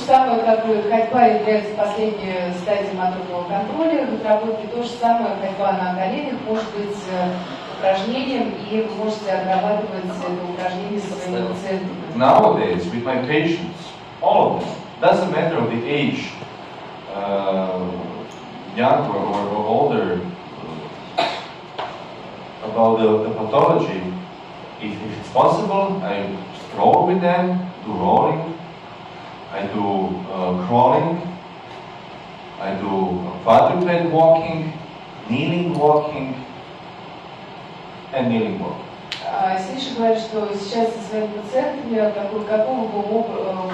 самое, как ходьба является последней стадией моторного контроля, в отработке то же самое, ходьба на коленях может быть упражнением, и вы можете отрабатывать это упражнение со своими пациентами. Nowadays, with my patients, all of them, doesn't matter of the age, younger or older, about the pathology, if it's possible, I roll with them, do rolling, I do crawling, I do quadruped walking, kneeling walking, and kneeling walking. Сиша говорит, что сейчас со своими пациентами, какого бы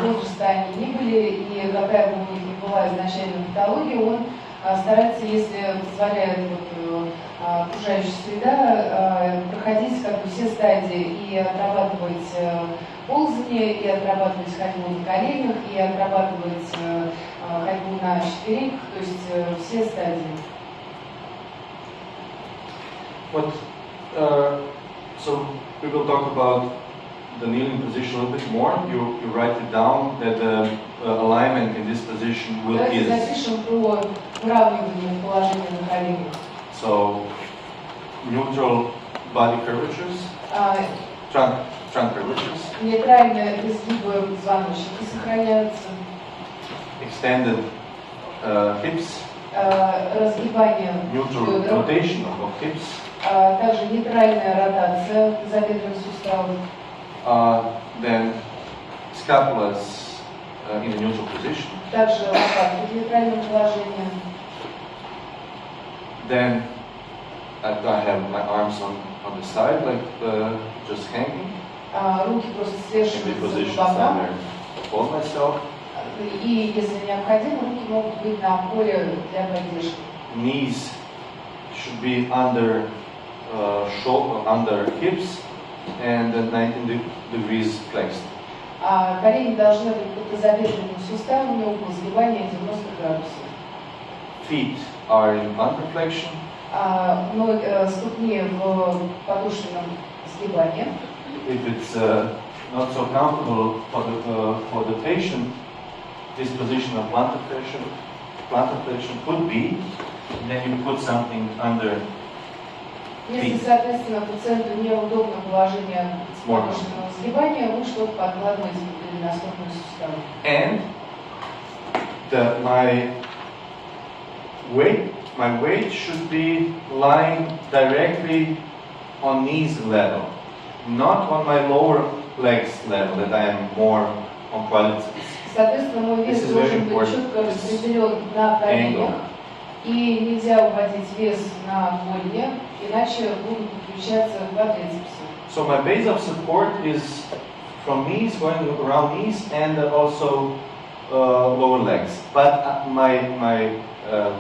возраста они ни были, и какая бы у них ни была изначальная патология, он старается, если позволяет окружающая среда, проходить как бы все стадии и отрабатывать ползание, и отрабатывать ходьбу на коленях, и отрабатывать ходьбу на четвереньках, то есть все стадии. So we will talk about the kneeling position a little bit more. You write it down that the alignment in this position will be. Запишем про выравнивание положения на коленях. So neutral body curvatures, trunk curvatures. Нейтральные изгибы позвоночника сохраняются. Extended hips. Разгибание neutral rotation of hips. Также нейтральная ротация тазобедренных суставов. Then scapulas in a neutral position. Также лопатки в нейтральном положении. Then I have my arms on the side, like just hanging. Руки просто свешиваются по бокам. Hold myself. И если необходимо, руки могут быть на опоре для поддержки. Knees should be under under hips and 90 degrees flexed. Колени должны быть под тазобедренными суставами, угол сгибания 90 градусов. Feet are in plantar flexion. Ступни в подушенном сгибании. If it's not so comfortable for the patient, this position of plantar flexion could be, then you put something under. Если, соответственно, пациенту неудобно положение подушенного сгибания, вы что-то подкладываете под голеностопные суставы. And my weight should be lying directly on knees level, not on my lower legs level, that I am more on quadriceps. Соответственно, мой вес должен быть четко распределен на коленях, и нельзя уводить вес на голени, иначе будут подключаться квадрицепсы. So my base of support is from knees, going around knees, and also lower legs. But my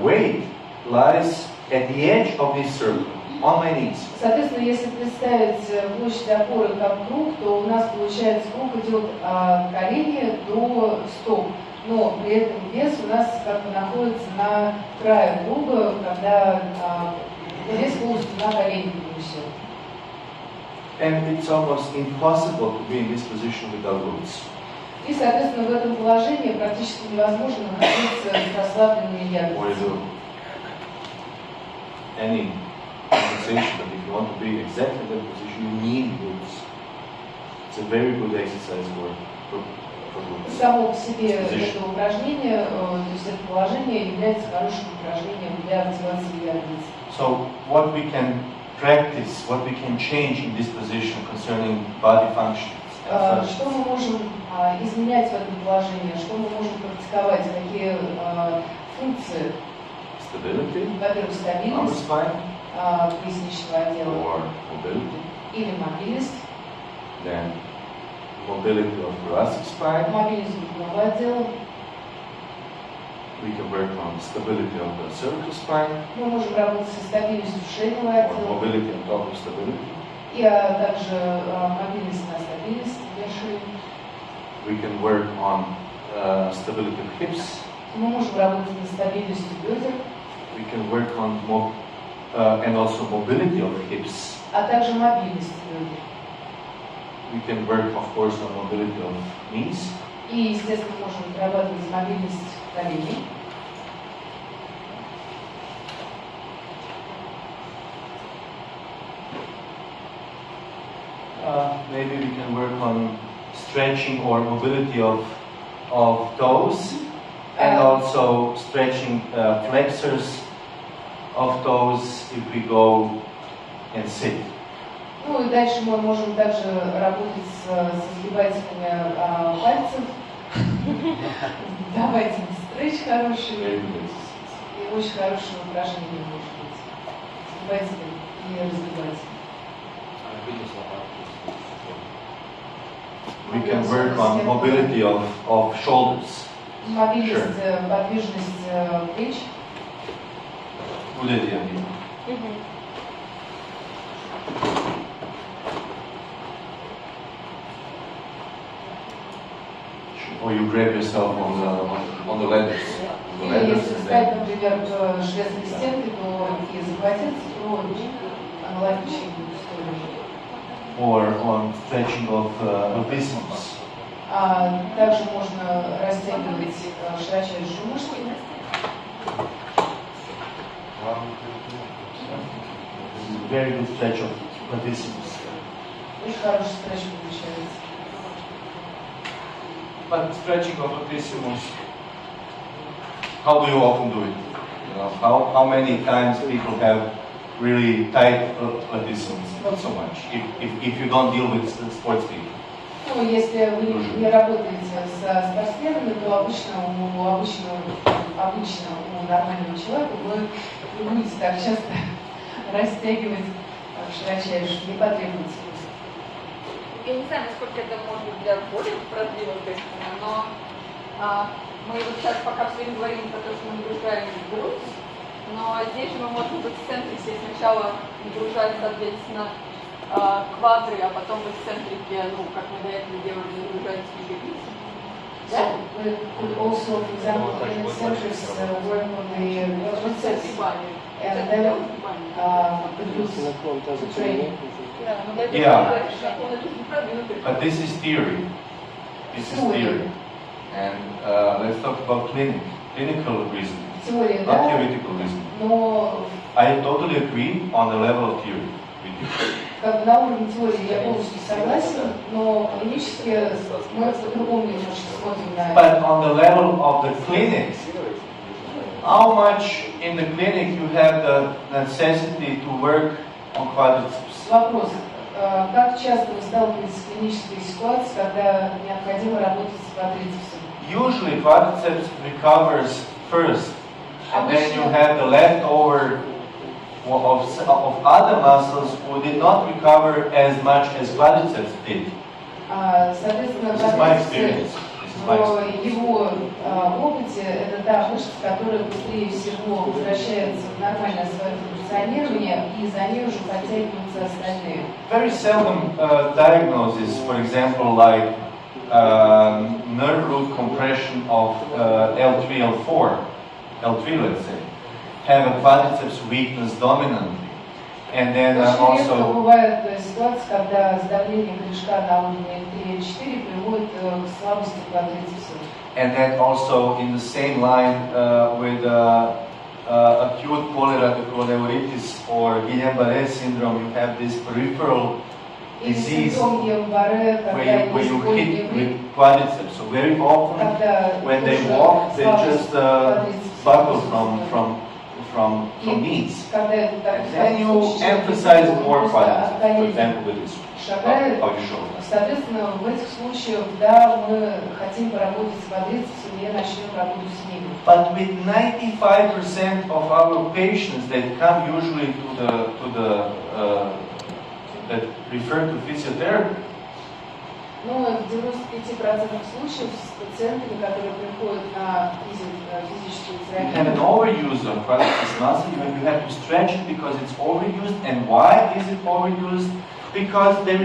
weight lies at the edge of this circle, on my knees. Соответственно, если представить площадь опоры как круг, то у нас получается круг идет от колени до стоп. Но при этом вес у нас как бы находится на крае круга, когда вес полностью на колени перенесен. And it's almost impossible to be in this position without roots. И, соответственно, в этом положении практически невозможно находиться с расслабленными ягодицами. Any sensation that if you want to be exactly in that position, you need roots. It's a very good exercise for roots. Само по себе это упражнение, то есть это положение является хорошим упражнением для активации ягодиц. So what we can practice, what we can change in this position concerning body functions. Что мы можем изменять в этом положении, что мы можем практиковать, какие функции? Stability, во-первых, стабильность поясничного отдела or mobility, или мобильность, then mobility of thoracic spine. Мобильность грудного отдела. We can work on stability of the cervical spine. Мы можем работать со стабильностью шейного отдела. Mobility on top of stability. И также мобильность на стабильность для шеи. We can work on stability of hips. Мы можем работать над стабильностью бедер. We can work on and also mobility of hips. А также мобильность бедер. We can work, of course, on mobility of knees. И, естественно, можем отрабатывать мобильность коленей. Maybe we can work on stretching or mobility of toes, and also stretching flexors of toes if we go and sit. Ну и дальше мы можем также работать со сгибателями пальцев, давать им стретч хороший, и очень хорошее упражнение может быть. Сгибатели и разгибатели. We can work on mobility of shoulders. Мобильность, подвижность плеч. Good idea. Or you grab yourself on the ladders. Или если встать, например, к шведской стенке, то и захватиться, то аналогичной истории. Or on stretching of biceps. Также можно растягивать широчайшие мышцы. Very good stretch of biceps. Очень хороший стретч получается. But stretching of biceps, how do you often do it? You know, how many times people have really tight biceps? Not so much. If you don't deal with sports people. Ну, если вы не работаете со спортсменами, то обычно у нормального человека вы не будете так часто растягивать широчайшие, не потребуется. Я не знаю, насколько это может быть для более продвинутых, но мы вот сейчас пока все время говорим про то, что мы нагружаем грудь, но здесь же мы можем в эксцентрике сначала нагружать, соответственно, квадры, а потом в эксцентрике, ну, как мы до этого делали, нагружать ягодицы. So we could also, for example, in eccentrics work on the triceps and then the glutes to train. Yeah, but this is theory. This is theory. And let's talk about clinical reasoning, Теория, not да? theoretical reasoning. Но I totally agree on the level of theory with you. как бы на уровне теории я полностью согласен, но клинически мы по-другому немножко смотрим на это. But on the level of the clinic, how much in the clinic you have the necessity to work on quadriceps? Вопрос. Как часто вы сталкиваетесь с клинической ситуацией, когда необходимо работать с квадрицепсом? Usually quadriceps recovers first, and then you have the leftover of other muscles who did not recover as much as quadriceps did. Соответственно, This is my experience. в его опыте это та мышца, которая быстрее всего возвращается в нормальное свое функционирование, и за ней уже подтягиваются остальные. Very seldom diagnosis, for example, like nerve root compression of L3, L4, L3 let's say, have a quadriceps weakness dominantly. And then Очень редко also бывает ситуация, когда сдавление корешка на уровне 3-4 приводит к слабости квадрицепса. and then also in the same line with acute polyradiculoneuritis or Guillain-Barré syndrome, you have this peripheral Или disease синдром Гиllaин-Барре, когда where есть you hit полигеврит, with quadriceps. So very often когда when they тоже walk, they слабость just квадрицепса buckle присутствует. from knees. Когда это так, And then you emphasize more quadriceps, for организм example, with this шагает. how you show. Соответственно, в этих случаях, да, мы хотим поработать с квадрицепсом и начнем работу с ним. But with 95% of our patients that come usually that refer to physiotherapy, Но в 95% случаев с пациентами, которые приходят на физическую you have an терапию, overuse of quadriceps muscle. You have to stretch it because it's overused. And why is it overused? Because they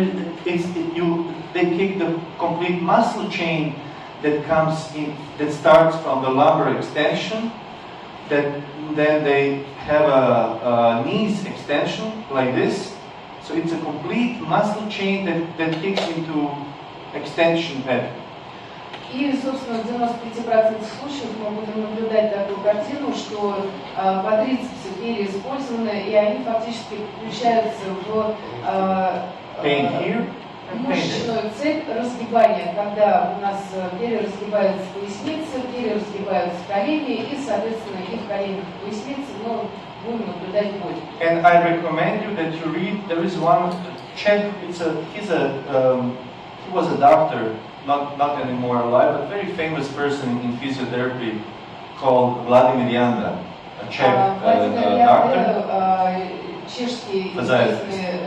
take the complete muscle chain that comes in, that starts from the lumbar extension, that then they have a knees extension like this. So it's a complete muscle chain that kicks into extension pattern. И, собственно, в 95% случаев мы будем наблюдать такую картину, что квадрицепсы переиспользованы, и они фактически включаются в мышечную цепь разгибания, когда у нас переразгибается поясница, переразгибаются колени, и, соответственно, и в коленях поясницы, но будем наблюдать боль. And I recommend you that you read. There is one Czech. He was a doctor, not anymore alive, but very famous person in physiotherapy called Vladimir Janda, a Czech doctor. Чешский известный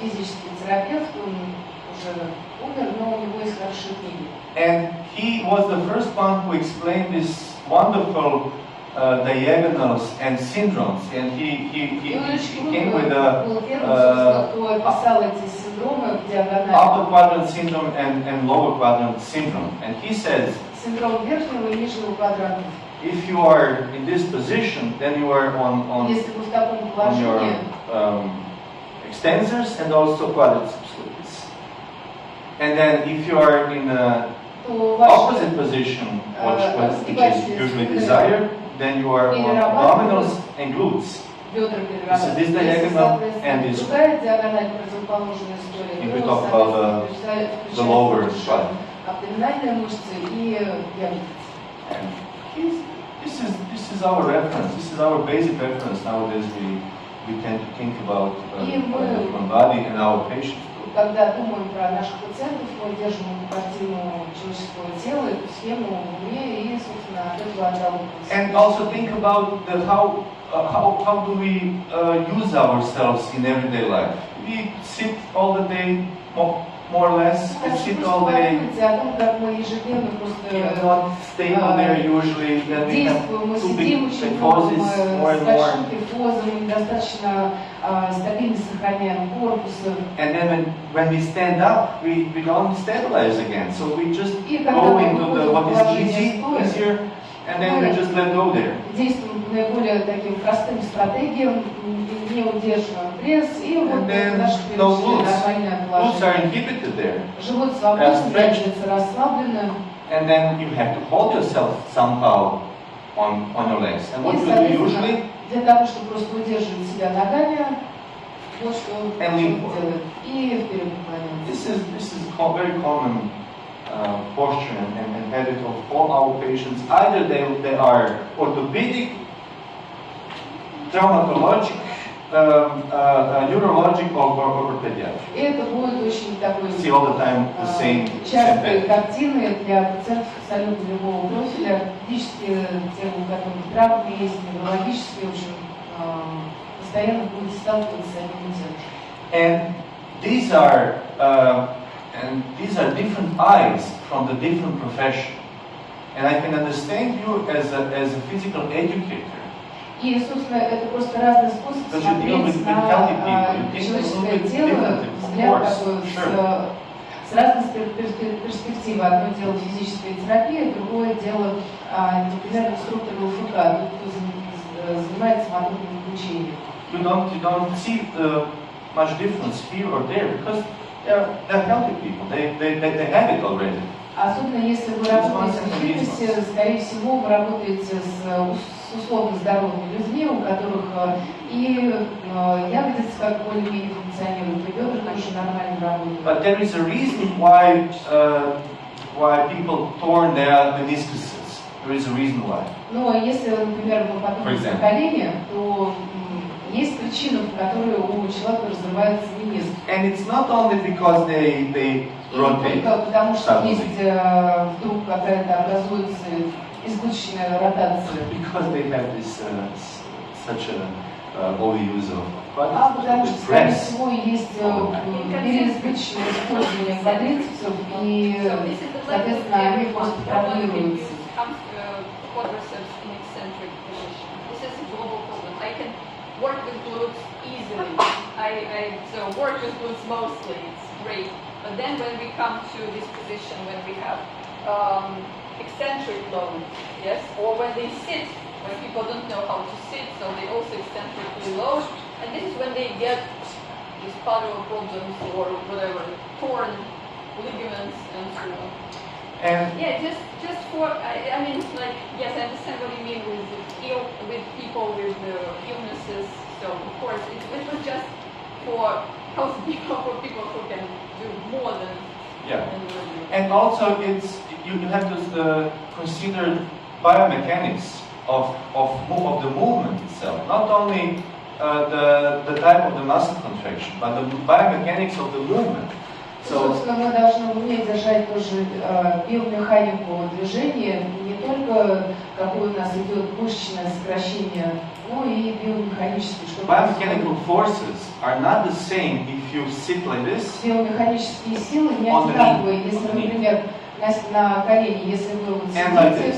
физический терапевт, он уже умер, но у него есть хорошие книги. And he was the first one who explained this wonderful diagonals and syndromes, and he came with upper quadrant syndrome and lower quadrant syndrome, and he says, if you are in this position, then you are on your extensors and also quadriceps. And then if you are in the opposite position, which is usually desired, then you are on abdominals and glutes. This is this diagonal and this. If we talk about the lower part. And this is our reference. This is our basic reference nowadays. We tend to think about the human body and our patients. Когда думаем про наших пациентов, мы держим картину человеческого тела, эту схему в уме и, собственно, от этого отталкиваемся. And also think about how do we use ourselves in everyday life. We sit all the day, more or less. We sit all day. We are not stable there usually. Then we have too big poses, more and more. And then when we stand up, we don't stabilize again. So we just go into what is easier, and then we just let go there. Наиболее таким простым стратегиям, не удерживаем пресс, и вот наше нормальное положение. Живот свободен, держится расслабленно. And then you have to hold yourself somehow on your legs. And what you do usually? Для того, чтобы просто удерживать себя ногами, вот что делает. И вперед наклоняемся. This is very common posture and habit of all our patients. Either they are orthopedic, traumatologic, neurologic, or pediatric. Это будет очень такой частой картины для пациентов абсолютно любого профиля, физические темы, у которых травмы есть, неврологические, в общем, постоянно будут сталкиваться с одним и тем же. And these are different eyes from the different profession. And I can understand you as a physical educator. И, собственно, это просто разный способ смотреть на человеческое тело, взгляд такой с разной перспективы. Одно дело физическая терапия, другое дело, например, инструктор ЛФК, кто занимается моторным обучением. You don't see much difference here or there because they're healthy people. They have it already. Особенно если вы работаете в фитнесе, скорее всего, вы работаете с условно здоровыми людьми, у которых и ягодицы как более-менее функционируют, и бедра тоже нормально работают. But there is a reason why people torn their meniscuses. There is a reason why. Но если, например, мы подумаем о колене, то есть причина, по которой у человека разрывается мениск. And it's not only because they rotate. Потому что есть вдруг какая-то образуется избыточная ротация. Because they have this such a overuse of потому что, скорее всего, есть переизбыточное использование квадрицепсов, и, соответственно, они просто травмируются. Work with glutes easily. So work with glutes mostly, it's great. But then when we come to this position, when we have eccentric load, yes, or when they sit, when people don't know how to sit, so they also eccentrically load, and this is when they get these spinal problems or whatever, torn ligaments and so on. And Yeah, just for, I mean, like, yes, I understand what you mean with people with illnesses. So, of course, it was just for healthy people, for people who can do more than. yeah. than you do. And also, you have to consider biomechanics of the movement itself. Not only the type of the muscle contraction, but the biomechanics of the movement. So, собственно, мы должны уметь держать тоже биомеханику движения, не только какое у нас идет мышечное сокращение, но и биомеханические. biomechanical forces are not the same if you sit like this. Биомеханические силы не On the одинаковые. knee. Если, On the knee. например, на колени, если вы вот And like сидите,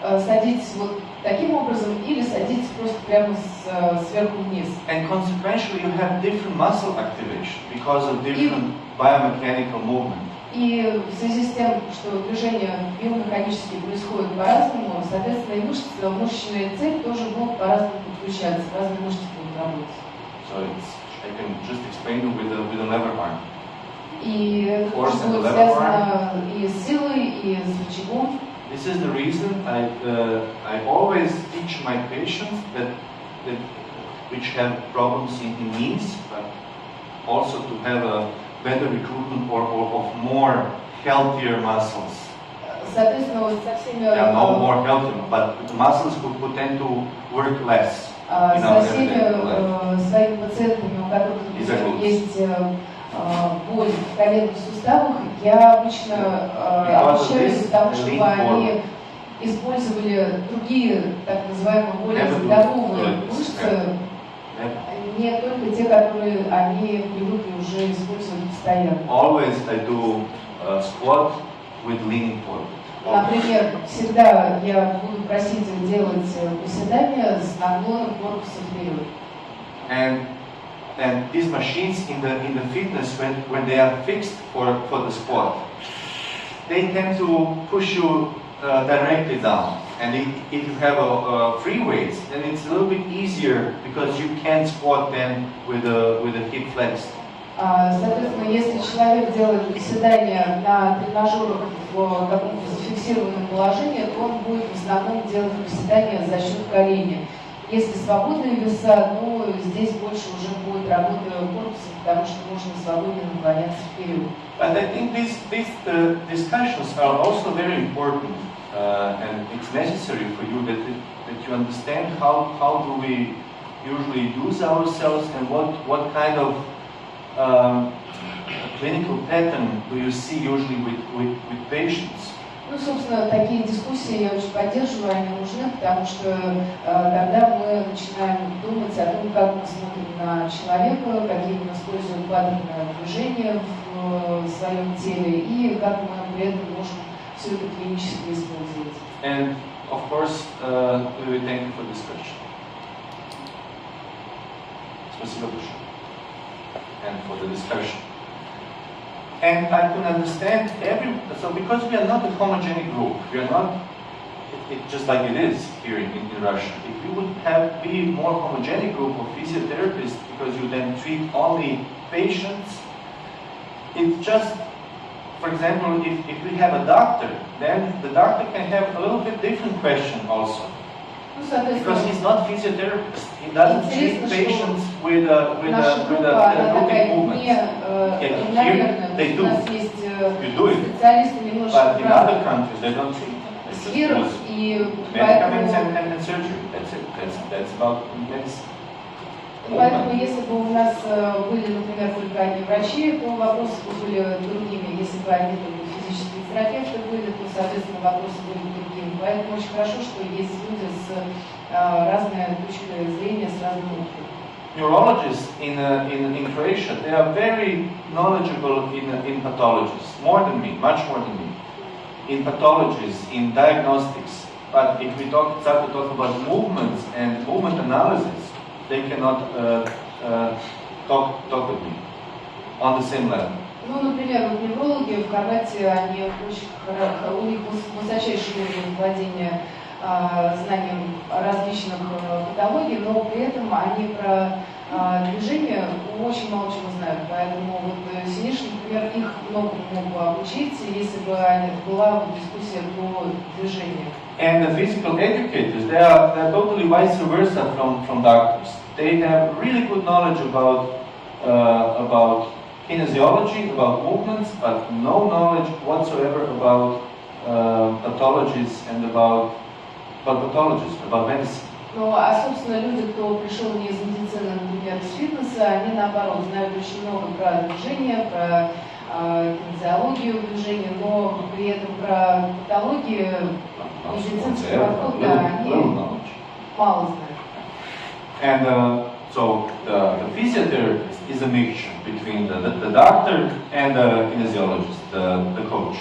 this. садитесь вот таким образом или садитесь просто прямо сверху вниз. And consequentially, you have different muscle activation because of different biomechanical movement. И в связи с тем, что движение биомеханически происходит по-разному, соответственно, и мышечная цепь тоже будут по-разному подключаться, разные мышцы будут работать. So I can just explain you with the lever arm. И это Force тоже and будет lever связано и с силой, и с рычагом. This is the reason I always teach my patients that which have problems in knees, but also to have a better recruitment or of more healthier muscles. Соответственно, вот со всеми, Yeah, no more healthier, but the muscles who tend to work less. со всеми своими пациентами, у которых есть боль в коленных суставах, я обычно обучаюсь тому, чтобы они использовали другие, так называемые, более здоровые мышцы, не только те, которые они привыкли уже использовать постоянно. Always I do squat with leaning forward. Например, всегда я буду просить их делать приседания с наклоном корпуса вперед. And these machines in the fitness, when they are fixed for the squat, they tend to push you directly down. And if you have free weights, then it's a little bit easier because you can squat then with the hip flexed. Соответственно, если человек делает приседания на тренажерах в каком-то зафиксированном положении, то он будет в основном делать приседания за счет коленя. Если свободные веса, то здесь больше уже будет работа корпуса, потому что можно свободно наклоняться вперед. But I think these discussions are also very important, and it's necessary for you that you understand how do we usually use ourselves and what kind of clinical pattern do you see usually with patients. Ну, собственно, такие дискуссии я очень поддерживаю, они нужны, потому что тогда мы начинаем думать о том, как мы смотрим на человека, какие мы используем паттерны движения в своем теле и как мы при этом можем все это клинически использовать. And of course, we thank you for this question. Спасибо большое. And for the discussion. And I can understand so because we are not a homogenic group, we are not just like it is here in Russia. If we would be more homogenic group of physiotherapists, because you then treat only patients, it's just, for example, if we have a doctor, then the doctor can have a little bit different question also. Because he's not physiotherapist, he doesn't treat patients with a therapeutic movement. Here they do. You do it. But in other countries they don't treat. Medicaments and surgery. That's it. That's about medicine. Поэтому, если бы у нас были, например, только одни врачи, то вопросы бы были другими. Если бы они только физические терапевты были, то, соответственно, вопросы были бы другими. Поэтому очень хорошо, что есть люди с разной точкой зрения, с разным опытом. Neurologists in Croatia, they are very knowledgeable in pathologies, more than me, much more than me. In pathologies, in diagnostics. But if we start to talk about movements and movement analysis, they cannot talk with me on the same level. Ну, например, вот неврологи в Хорватии, они очень у них высочайший уровень владения знанием различных патологий, но при этом они про движения очень мало чего знают, поэтому вот синишки, например, их много мог бы обучить, если бы была вот дискуссия про движение. And the physical educators, they're totally vice versa from doctors. They have really good knowledge about kinesiology, about movements, but no knowledge whatsoever about pathologies and about pathologists, about medicine. Ну, а, собственно, люди, кто пришел не из медицины, например, из фитнеса, они, наоборот, знают очень много про движение, про кинезиологию движения, но при этом про патологию медицинский подход, да, они мало знают. And so the physiotherapist is a mixture between the doctor and the kinesiologist, the coach.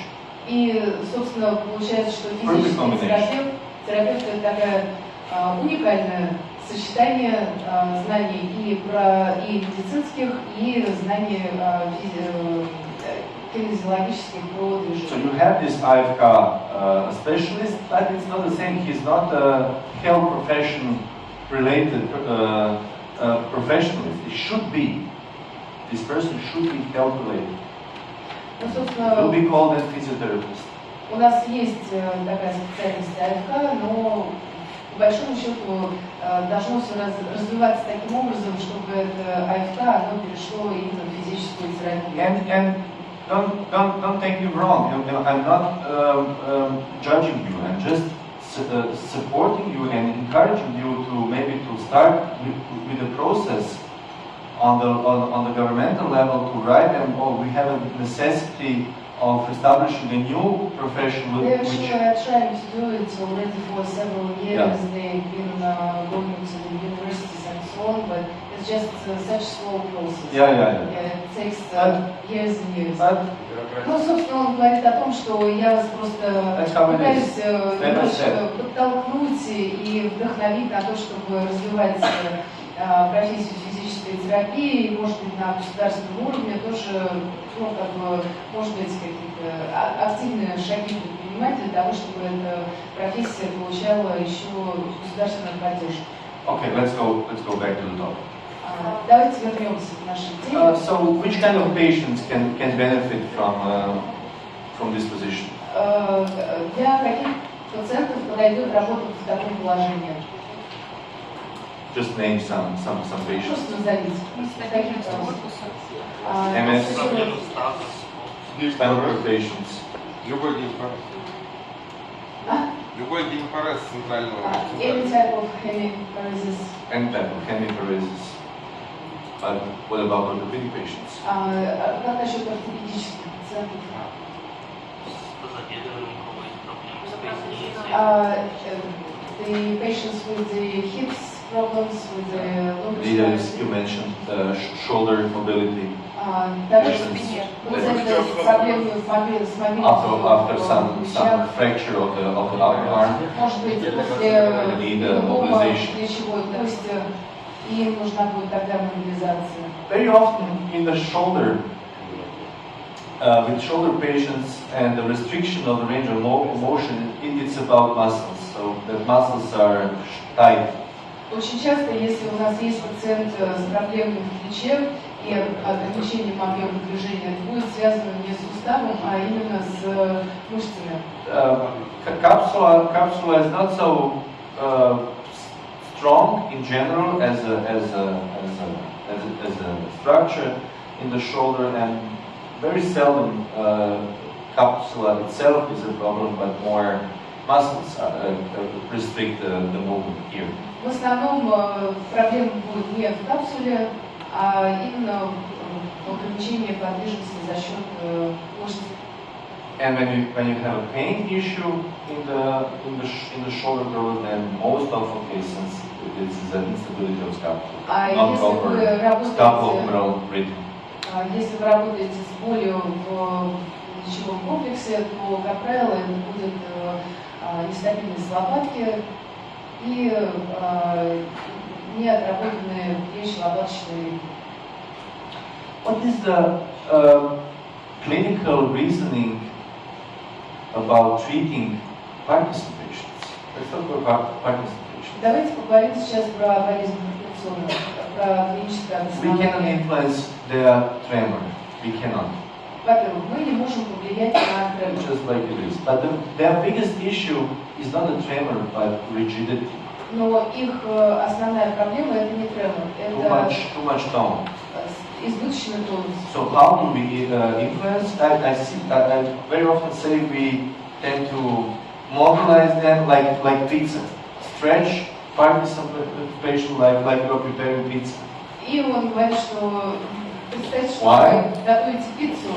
И, собственно, получается, что физический терапевт это такая уникальное сочетание знаний и медицинских, и знаний кинезиологических про движение. So you have this IFK specialist, but it's not the same. He's not a health profession related professionalist. It should be. This person should be health related. Ну, собственно, Will be called a physiotherapist. У нас есть такая специальность АФК, но по большому счету должно все развиваться таким образом, чтобы это АФК оно перешло именно в физическую терапию. And don't take me wrong. I'm not judging you. I'm just supporting you and encouraging you to maybe to start with the process on the governmental level to write them. Oh, we have a necessity of establishing a new profession. They're trying to do it already for several years. Yeah. They've been going to the universities and so on, but it's just such a slow process. Yeah. It takes years and years. Ну, собственно, он говорит о том, что я вас просто пытаюсь немножко подтолкнуть и вдохновить на то, чтобы развивать профессию физической терапии, и, может быть, на государственном уровне тоже, ну, как бы, может быть, какие-то активные шаги предпринимать для того, чтобы эта профессия получала еще государственную поддержку. Okay, let's go back to the topic. Давайте вернемся к нашей теме. So, which kind of patients can benefit from this position? Для каких пациентов подойдет работа в таком положении? Just name some patients. Просто назовите. MS, spinal cord patients. Любой гемипарез центрального. Any type of hemiparesis. Any type of hemiparesis. But what about orthopedic patients? Как насчет ортопедических пациентов? The patients with the hips problems, with the Leaders, you mentioned shoulder mobility. Пациенты с проблемами с мобильностью. After some fracture of the upper arm. Может быть, после перелома плечевой кости, им нужна будет тогда мобилизация. Very often in the shoulder, with shoulder patients and the restriction of the range of motion, it's about muscles. So the muscles are tight. Очень часто, если у нас есть пациент с проблемами в плече и ограничением объема движения, это будет связано не с суставом, а именно с мышцами. Capsula is not so strong in general as a structure in the shoulder, and very seldom capsula itself is a problem, but more muscles restrict the movement here. В основном проблема будет не в капсуле, а именно в ограничении подвижности за счет мышц. And when you have a pain issue in the shoulder growth, then most of the cases this is an instability of scapula, not proper scapulohumeral rhythm. Если вы работаете с болью в плечевом комплексе, то, как правило, это будет нестабильность лопатки и неотработанные плечи лопаточные. What is the clinical reasoning about treating Parkinson patients? Let's talk about Parkinson patients. Давайте поговорим сейчас про болезнь информационным, про клиническое We cannot обоснование. influence their tremor. We cannot. Во-первых, мы не можем повлиять на тремор. Just like it is. But their biggest issue is not the tremor, but rigidity. Но их основная проблема это не тремор, это Too much tone. избыточный тонус. So how do we influence? I very often say we tend to mobilize them like pizza. Stretch participation like you're preparing pizza. И он говорит, что представьте, что Why? вы готовите пиццу,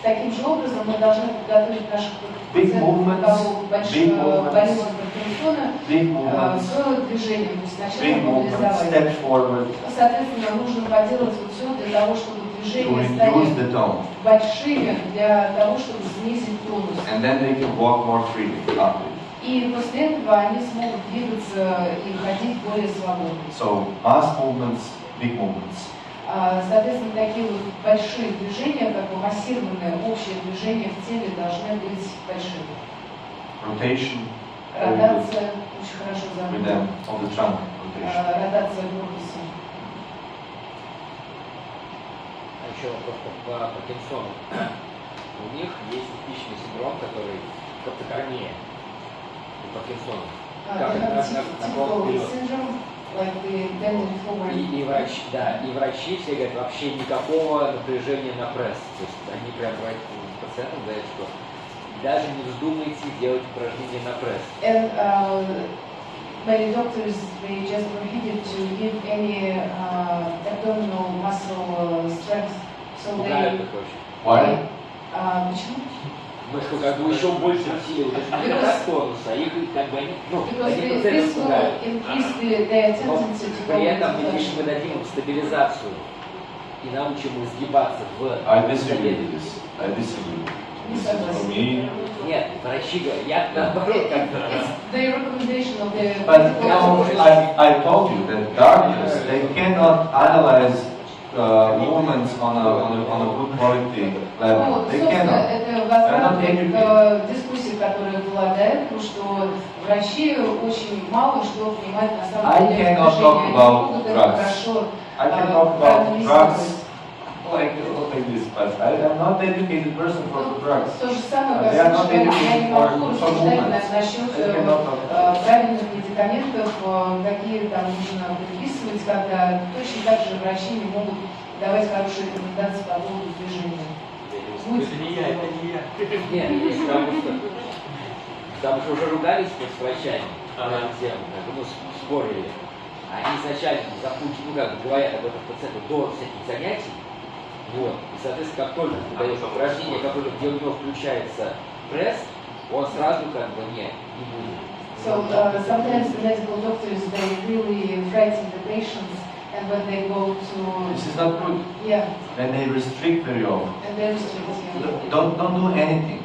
таким же образом мы должны подготовить наших Big пациентов, у movements, кого big movements, болезнь Паркинсона, Big movements, с движением, то есть сначала big movements, мобилизовать. step forward Соответственно, нужно поделать вот все для того, чтобы to движения reduce стали the tone. большими, для того, чтобы снизить тонус. And then they can walk more freely after. И после этого они смогут двигаться и ходить более свободно. So mass movements, big movements. Соответственно, такие вот большие движения, как бы массированные общие движения в теле должны быть большими. Rotation, very good Ротация очень хорошо with заметна. them on the trunk rotation. Ротация корпуса. А еще вопрос по Паркинсону. У них есть типичный синдром, который каптокарния у Паркинсона. Как наклон вперед. И врачи, да, и врачи все говорят, вообще никакого напряжения на пресс. То есть они прям пациентам говорят, что даже не вздумайте делать упражнения на пресс. And many doctors, they just prohibit to give any abdominal muscle strength. So Пугают they... их вообще. Why? Почему? Мы что, как бы еще больше усилили, это не как тонуса, их как бы они, Because они this пациентов will пугают. increase their Но tendency to go при into этом, если flexion. мы дадим им стабилизацию и научим их сгибаться в I disagree with this. I disagree. This is for me. Нет, врачи говорят, я наоборот как-то... It's the recommendation of the But medical no, I told you that doctors, they cannot analyze movements on a good quality level. Ну, They собственно, cannot. это возврат They're not к дискуссии, которая была до этого, что врачи очень мало что понимают на самом I деле. cannot talk Они about могут это drugs. хорошо I can talk about drugs like this, but I'm not educated person for the drugs. То же самое, They are как not я не educated могу for рассуждать movements. насчет I cannot talk about правильных медикаментов, какие там нужно предписывать, когда точно так же врачи не могут давать хорошие рекомендации по поводу движения. Это не я, это не я. Нет, есть потому что уже ругались с врачами на эту тему, как бы, ну, спорили. Они изначально запутали, ну как говорят об этом пациенту до всяких занятий. Вот. И, соответственно, как только ты даешь упражнение, где у него включается пресс, он сразу как бы не будет. So sometimes the medical doctors, they really frighten the patients, and when they go to, This is not good. yeah, When they restrict very often. and they restrict you. Don't do anything,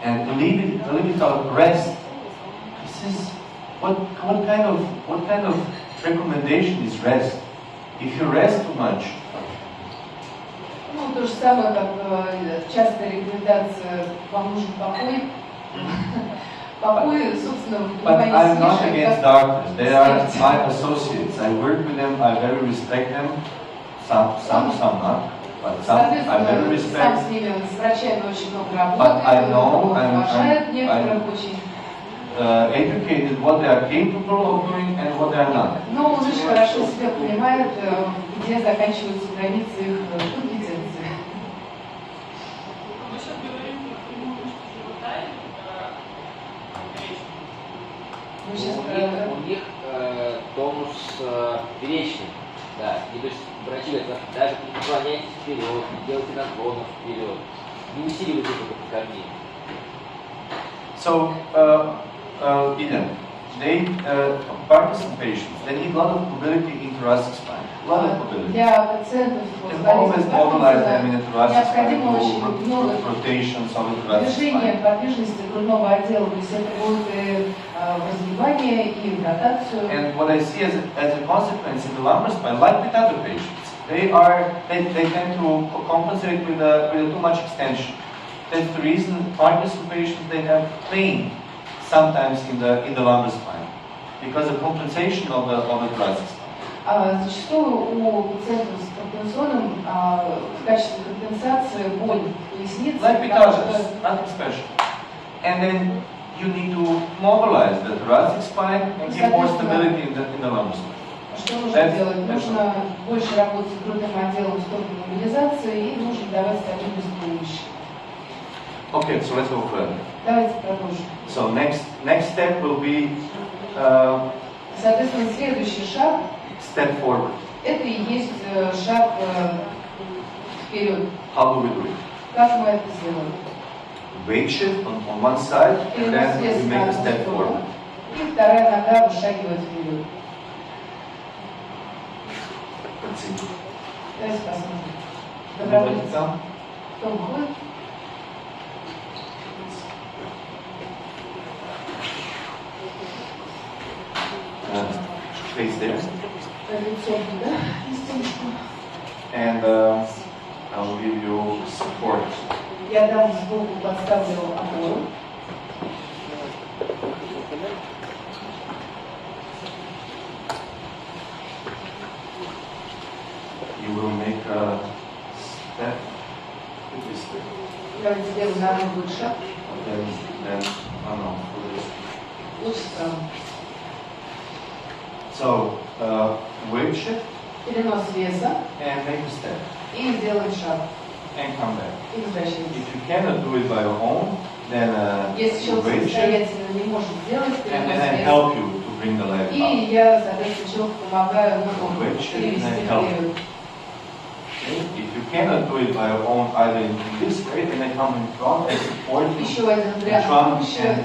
and leave it out. Rest. This is what kind of recommendation is rest? If you rest too much, Ну, то же самое, как частая рекомендация, вам нужен покой. Покой, собственно, в but понимании I'm not свыше, against как doctors. They are смерть. my associates. I work with them. I very respect them. Some not, but some I very Соответственно, сам respect. с ними, с врачами очень много But I работает, know уважает некоторых очень. Educated what they are capable of doing and what they are not. Но он очень хорошо себя понимает, где заканчиваются границы их компетенции. Мы сейчас говорим про прямую мышцу живота или про Мы сейчас У них тонус перечный, да. И то есть врачи говорят, даже не наклоняйтесь вперед, не делайте наклонов вперед, не усиливайте эту кормление. So, Ida, they Parkinson patients, they need a lot of mobility in thoracic spine. A lot of mobility. Для пациентов You с can always болезнью mobilize them in Паркинсона the thoracic spine, необходимо очень много do rotations of the thoracic движения, spine. подвижности грудного отдела, то есть это будет и в разгибание, и в ротацию. And what I see as a consequence in the lumbar spine, like with other patients, they tend to compensate with too much extension. That's the reason Parkinson patients, they have pain sometimes in the lumbar spine because of compensation of the thoracic spine. Зачастую у пациентов с Паркинсоном в качестве компенсации боль в пояснице. Like pitosis, nothing special. And then you need to mobilize the thoracic spine and give more stability in the lumbar spine. Что нужно делать? Нужно больше работать с грудным отделом в сторону мобилизации и нужно давать стабильность туловища. Okay, so let's go further. Давайте продолжим. So next step will be Соответственно, следующий шаг step forward. это и есть шаг вперед. How do we do it? Как мы это сделаем? Weight shift on one side, and then we make a step forward. И вторая нога вышагивает вперед. Let's see. Давайте посмотрим. Добровольцы. Кто выходит? Face there. Лицом туда, листочку. And I will give you support. Я дам сбоку, подставлю опору. You will make a step with this way. Давайте сделаем ногу выше. Then, oh no, for this. Лучше справа. So, weight shift Перенос веса and make a step и сделаем шаг. and come back. И возвращаемся. If you cannot do it by your own, then Если человек weight shift, самостоятельно не может сделать and перенос then I веса, help you to bring the leg up. и я, соответственно, человеку помогаю ногу Выше, перевести help. вперед. Okay? If you cannot do it by your own, either in this way, then I come in front and support you. Еще один The вариант trunk помощи.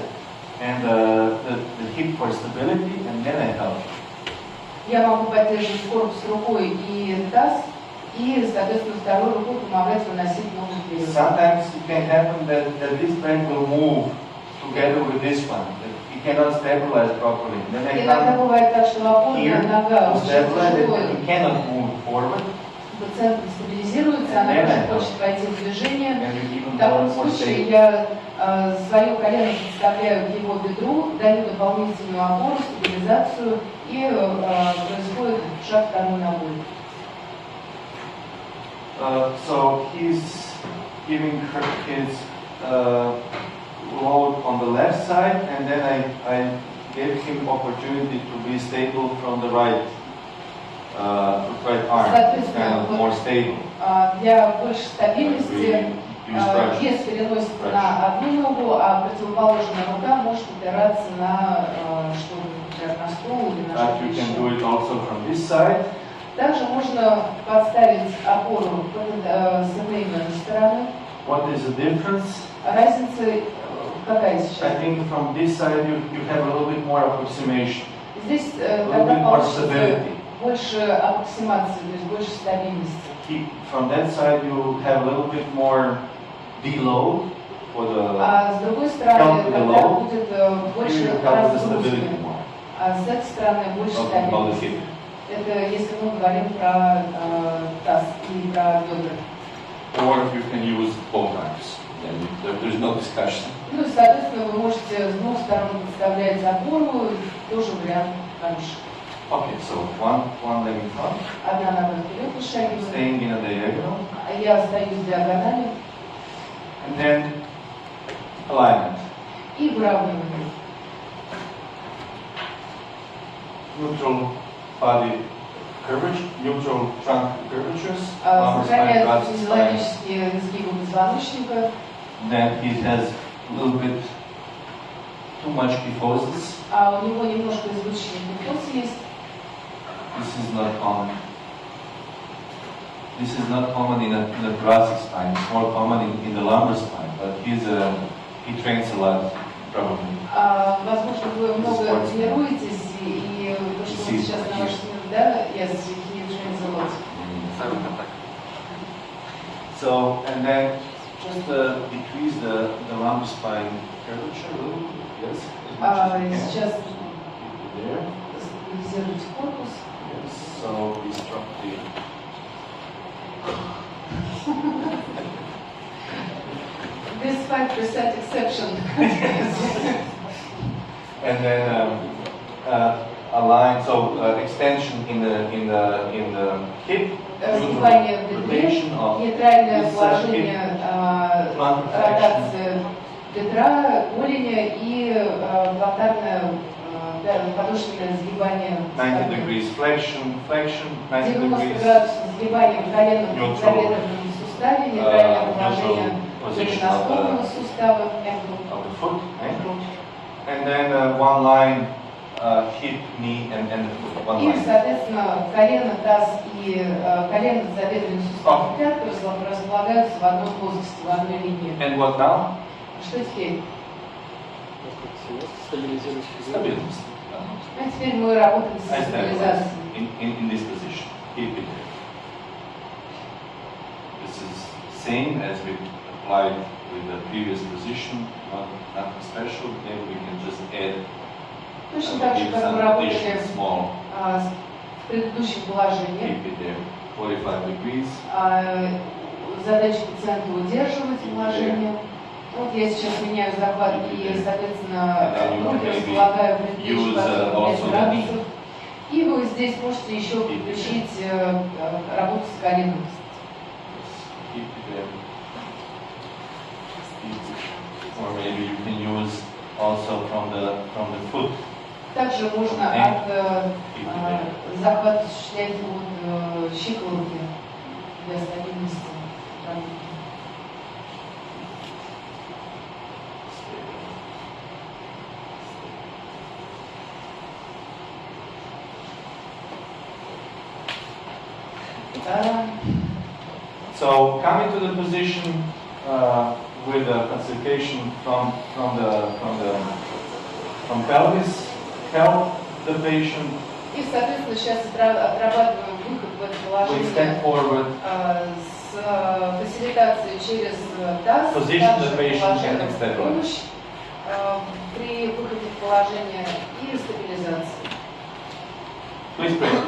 and the hip for stability, and then I help. Я могу поддерживать корпус рукой и таз, и, соответственно, второй рукой помогать выносить ногу вперед. Sometimes it can happen that this leg will move together with this one. That you cannot stabilize properly. Then I Иногда come бывает так, что опорная here нога to очень stabilize it, тяжелая, and you cannot move forward, пациент стабилизируется, она тоже хочет войти в движение. and you even В таком more случае stable. я свое колено подставляю к его бедру, даю дополнительную опору, стабилизацию и происходит шаг второй ногой. So he's giving her his load on the left side, and then I gave him opportunity to be stable from the right arm, kind of more stable. Для большей стабильности We use brush. вес переносится на одну ногу, а противоположная рука может опираться на что-то, например, на стул или на But что-то you can еще. do it also from this side. Также можно подставить опору с одной стороны. What is the difference? Разница какая I сейчас? think from this side you have a little bit more approximation, Здесь a little тогда bit more получится stability. больше аппроксимации, то есть больше стабильности. From that side you have a little bit more deload for the А с другой стороны, тогда будет больше разгрузки, а с этой стороны больше стабильности. Это если мы говорим про таз и про бедра. Or you can use both arms. There's no discussion. Ну и, соответственно, вы можете с двух сторон подставлять опору, тоже вариант хороший. Okay, so one leg in front, Одна нога вперед вышагивает, staying in a diagonal, а я остаюсь в диагонали and then alignment. и выравниваю. Neutral body curvature, neutral trunk curvatures, lumbar spine, Сохраняют thoracic spine. физиологические изгибы позвоночника, Then he has a little bit too much kyphosis. а у него немножко избыточный кипоз есть. This is not common. This is not common in a thoracic spine. It's more common in the lumbar spine. But he trains a lot, probably. Возможно, вы много тренируетесь, и то, что вот сейчас на вашем да, yes, he trains a lot. So, and then just decrease the lumbar spine curvature a little bit. Yes, as much as you can. Сейчас There. стабилизируйте корпус. Yes. So we struck the. This 5% exception. And then align, so extension in the hip, Сгибание в бедре, rotation of нейтральное this положение, plantar flexion, ротация бедра, голени и плантарное подошвенное сгибание. 90 degrees flexion, 90 90 degrees градусов сгибания в коленном Neutral. тазобедренном суставе, нейтральное Neutral положение position голеностопного сустава, of the foot, ankle, and then one line, hip, knee, and the foot, one И, line. соответственно, колено, таз и колено, тазобедренный сустав и пятка располагаются в одной плоскости, в одной линии. And what now? Что теперь? Stability. А теперь мы работаем с I стабилизацией. in this position. Keep it there. This is same as we applied with the previous position, nothing special. Maybe we can just add Точно так же, give как мы some работали additional small. в предыдущем положении. Keep it there. 45 degrees. Задача пациента удерживать положение. Вот я сейчас меняю захват и, соответственно, руки располагаю в предыдущем положении 5 градусов. И вы здесь можете еще подключить работу с коленом. Keep it there. Or maybe you can use also from the foot. Также можно от захвата осуществлять от щиколотки для стабильности. So coming to the position with the concentration from pelvis, help the patient. И, соответственно, сейчас отрабатываем выход в это We положение step forward, с фасилитацией через таз, Position the также patient положение and step в помощь при выходе в положение и стабилизации. please pray.